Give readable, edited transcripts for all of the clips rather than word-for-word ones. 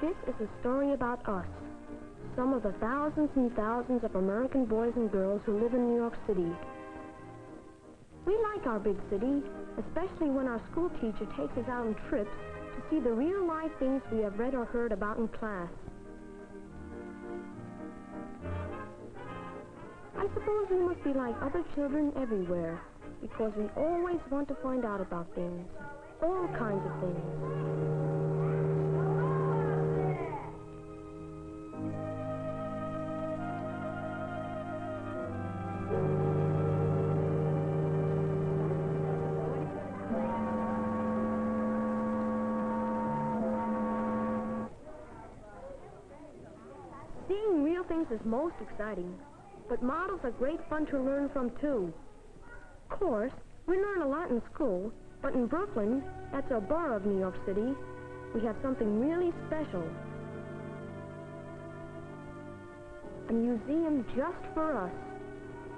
This is a story about us, some of the thousands and thousands of American boys and girls who live in New York City. We like our big city, especially when our school teacher takes us out on trips to see the real-life things we have read or heard about in class. I suppose we must be like other children everywhere, because we always want to find out about things, all kinds of things. Seeing real things is most exciting, but models are great fun to learn from, too. Of course, we learn a lot in school, but in Brooklyn, that's a borough of New York City, we have something really special. A museum just for us.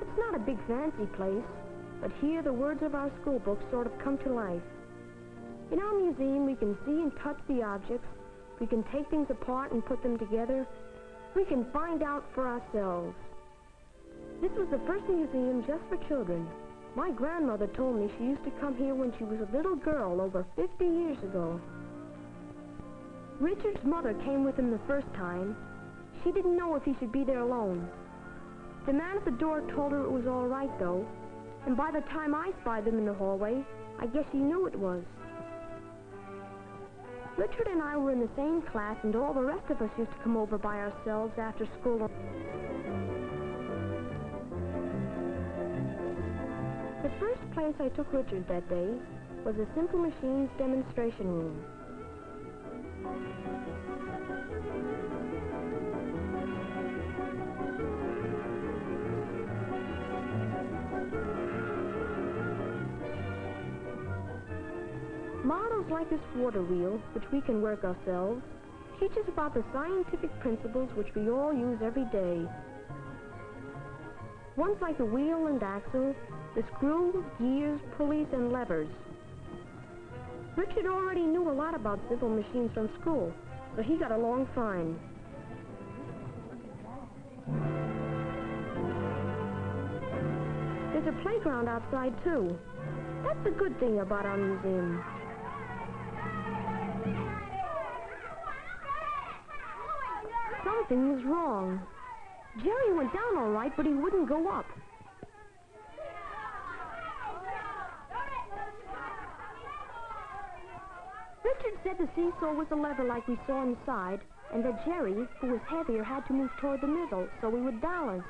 It's not a big fancy place, but here the words of our school books sort of come to life. In our museum, we can see and touch the objects, we can take things apart and put them together, we can find out for ourselves. This was the first museum just for children. My grandmother told me she used to come here when she was a little girl over 50 years ago. Richard's mother came with him the first time. She didn't know if he should be there alone. The man at the door told her it was all right, though, and by the time I spied them in the hallway, I guess he knew it was. Richard and I were in the same class, and all the rest of us used to come over by ourselves after school. The first place I took Richard that day was a Simple Machines demonstration room. Models like this water wheel, which we can work ourselves, teach us about the scientific principles which we all use every day. Ones like the wheel and axle, the screw, gears, pulleys, and levers. Richard already knew a lot about Simple Machines from school, so he got along fine. There's a playground outside, too. That's the good thing about our museum. Something is wrong. Jerry went down all right, but he wouldn't go up. Richard said the seesaw was a lever like we saw inside, and that Jerry, who was heavier, had to move toward the middle so we would balance.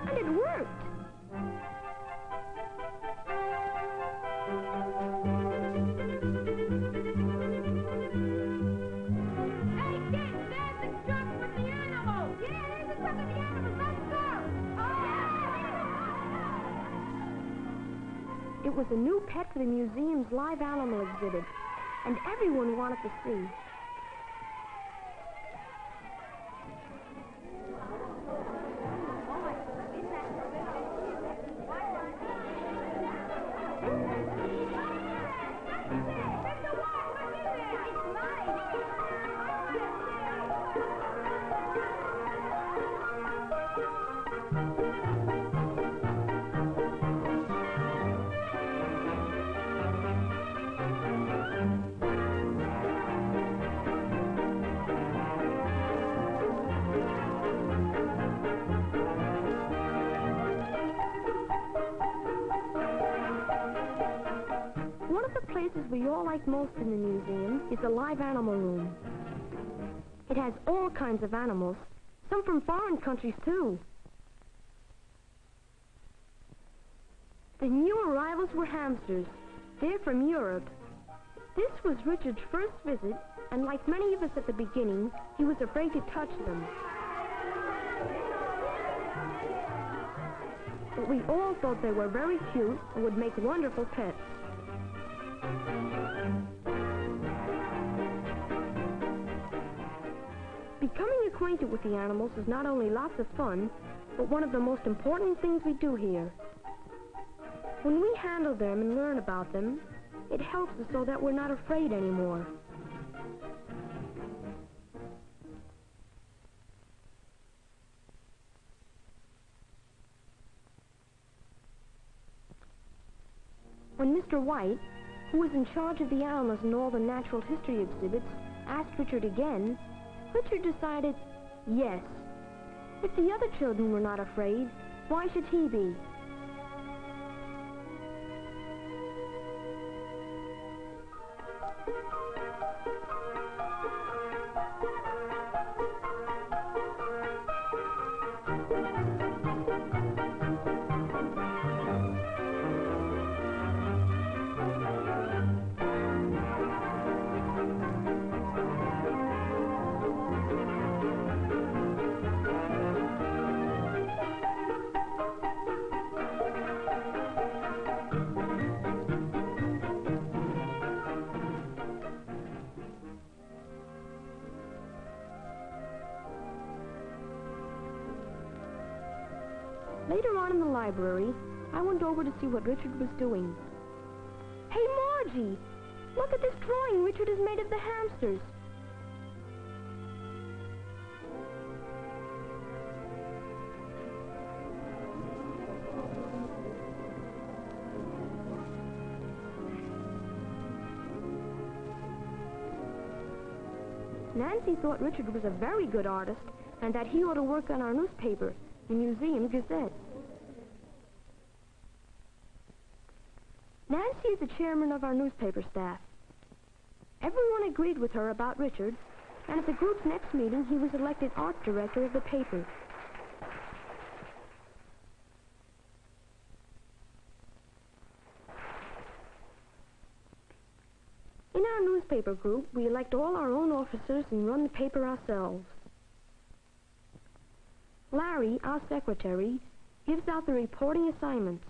And it worked! It was a new pet for the museum's live animal exhibit, and everyone wanted to see. One of the places we all like most in the museum is the live animal room. It has all kinds of animals, some from foreign countries, too. The new arrivals were hamsters. They're from Europe. This was Richard's first visit, and like many of us at the beginning, he was afraid to touch them. But we all thought they were very cute and would make wonderful pets. Becoming acquainted with the animals is not only lots of fun, but one of the most important things we do here. When we handle them and learn about them, it helps us so that we're not afraid anymore. When Mr. White, who was in charge of the animals and all the natural history exhibits, asked Richard again, Richard decided, yes. If the other children were not afraid, why should he be? Later on in the library, I went over to see what Richard was doing. Hey, Margie! Look at this drawing Richard has made of the hamsters. Nancy thought Richard was a very good artist and that he ought to work on our newspaper, the Museum Gazette. Nancy is the chairman of our newspaper staff. Everyone agreed with her about Richard, and at the group's next meeting, he was elected art director of the paper. In our newspaper group, we elect all our own officers and run the paper ourselves. Larry, our secretary, gives out the reporting assignments.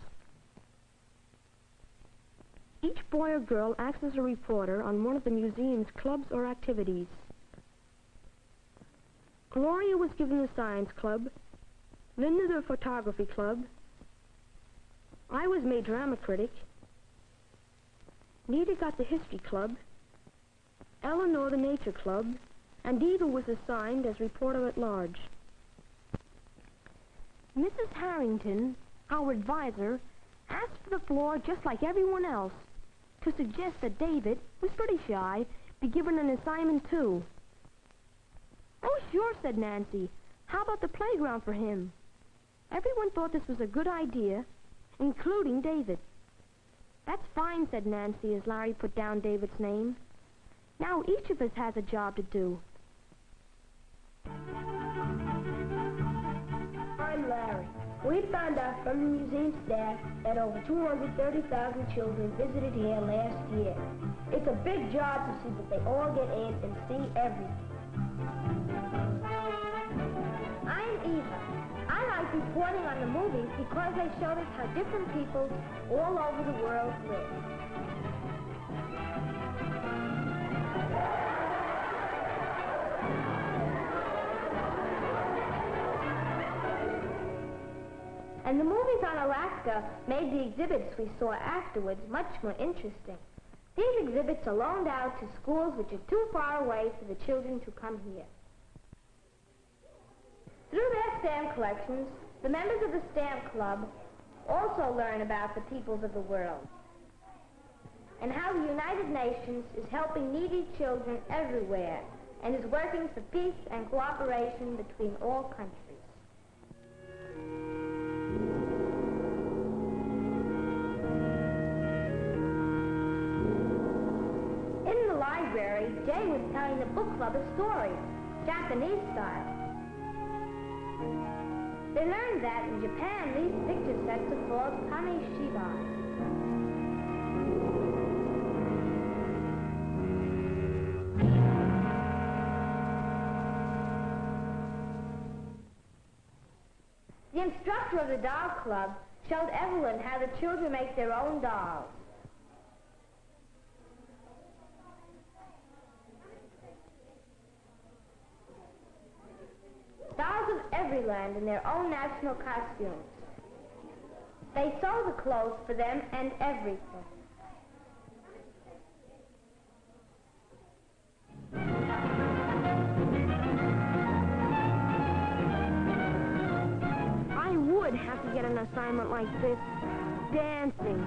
Each boy or girl acts as a reporter on one of the museum's clubs or activities. Gloria was given the science club, Linda the photography club, I was made drama critic, Nita got the history club, Eleanor the nature club, and Eva was assigned as reporter at large. Mrs. Harrington, our advisor, asked for the floor just like everyone else to suggest that David, who's pretty shy, be given an assignment too. Oh, sure, said Nancy. How about the playground for him? Everyone thought this was a good idea, including David. That's fine, said Nancy as Larry put down David's name. Now each of us has a job to do. I'm Larry. We found out from the museum staff that over 230,000 children visited here last year. It's a big job to see that they all get in and see everything. I'm Eva. I like reporting on the movies because they showed us how different people all over the world live. And the movies on Alaska made the exhibits we saw afterwards much more interesting. These exhibits are loaned out to schools which are too far away for the children to come here. Through their stamp collections, the members of the Stamp Club also learn about the peoples of the world and how the United Nations is helping needy children everywhere and is working for peace and cooperation between all countries. In the library, Jay was telling the book club a story, Japanese style. They learned that in Japan, these picture sets are called kamishibai. The instructor of the doll club showed Evelyn how the children make their own dolls. Dolls of every land in their own national costumes. They sew the clothes for them and everything. I would have to get an assignment like this. Dancing.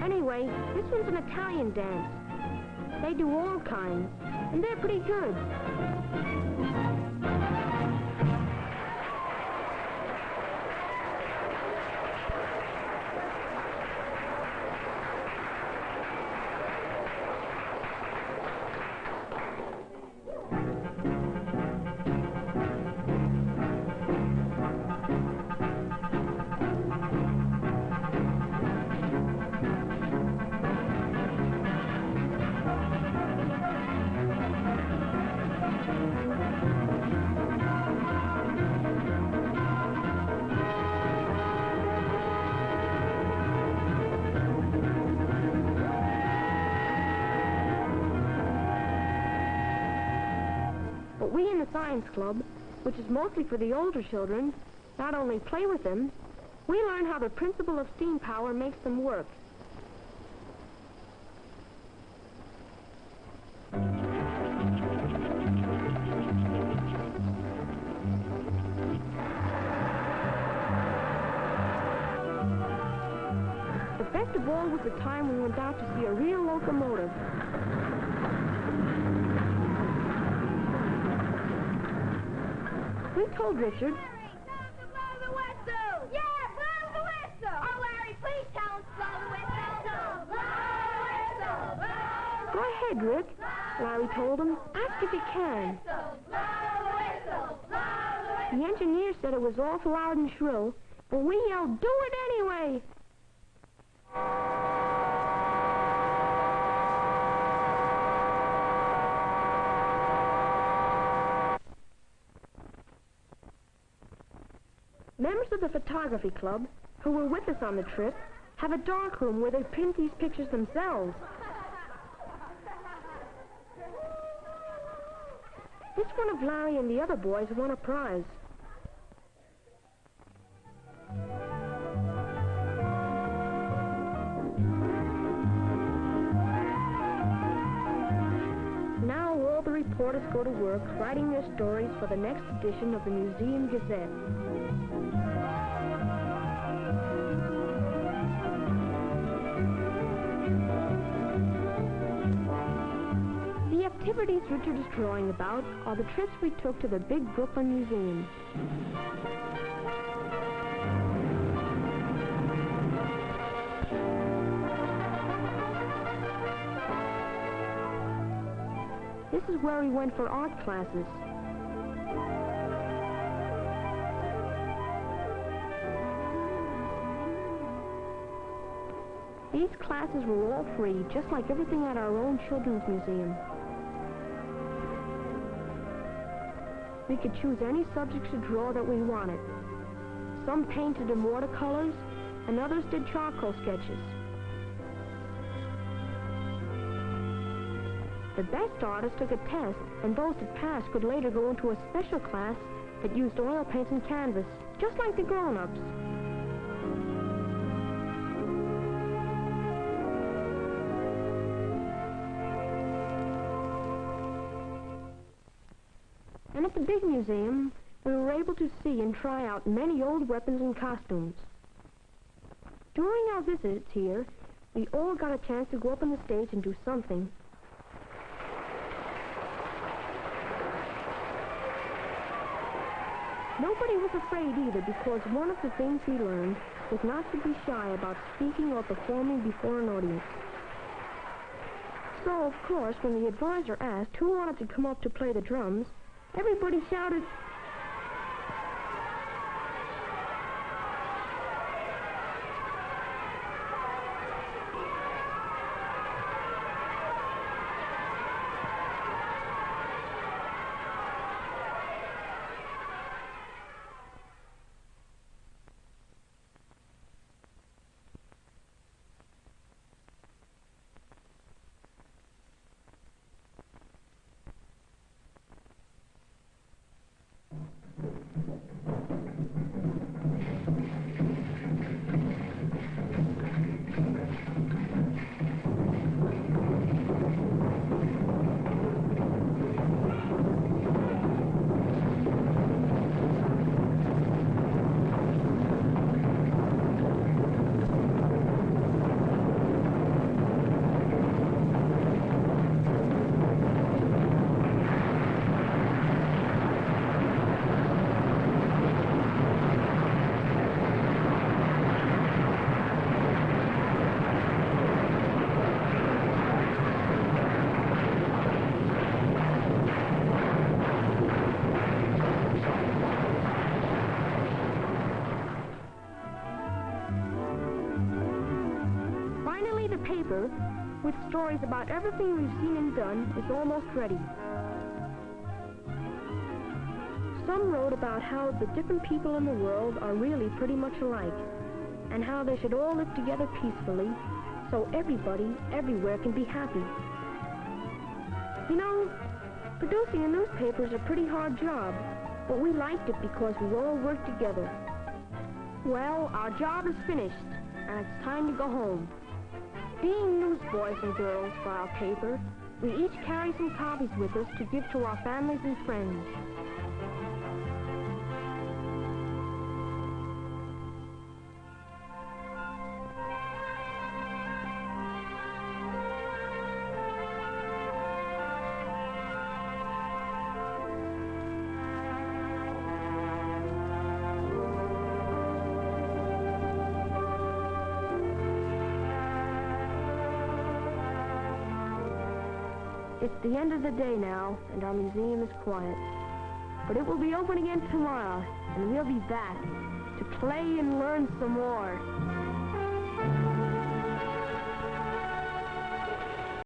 Anyway, this one's an Italian dance. They do all kinds, and they're pretty good. But we in the Science Club, which is mostly for the older children, not only play with them, we learn how the principle of steam power makes them work. The best of all was the time we went out to see a real locomotive. We told Richard. Larry, tell him to blow the whistle! Yeah, blow the whistle! Oh, Larry, please tell him to blow the whistle! Blow the whistle! Blow the Go ahead, Rick, Larry told him. Ask if you can. whistle! Blow the whistle! Blow the whistle! The engineer said it was awful loud and shrill, but we yelled, do it anyway! Members of the photography club, who were with us on the trip, have a darkroom where they print these pictures themselves. This one of Larry and the other boys won a prize. Now all the reporters go to work writing their stories for the next edition of the Museum Gazette. The activities Richard is drawing about are the trips we took to the big Brooklyn Museum. This is where we went for art classes. These classes were all free, just like everything at our own children's museum. We could choose any subjects to draw that we wanted. Some painted in watercolors, and others did charcoal sketches. The best artists took a test, and those that passed could later go into a special class that used oil paints and canvas, just like the grown-ups. And at the big museum, we were able to see and try out many old weapons and costumes. During our visits here, we all got a chance to go up on the stage and do something. Nobody was afraid either, because one of the things we learned was not to be shy about speaking or performing before an audience. So, of course, when the advisor asked who wanted to come up to play the drums, everybody shouted, paper, with stories about everything we've seen and done, is almost ready. Some wrote about how the different people in the world are really pretty much alike, and how they should all live together peacefully, so everybody, everywhere can be happy. You know, producing a newspaper is a pretty hard job, but we liked it because we all worked together. Well, our job is finished, and it's time to go home. Being newsboys and girls for our paper, we each carry some copies with us to give to our families and friends. It's the end of the day now, and our museum is quiet. But it will be open again tomorrow, and we'll be back to play and learn some more.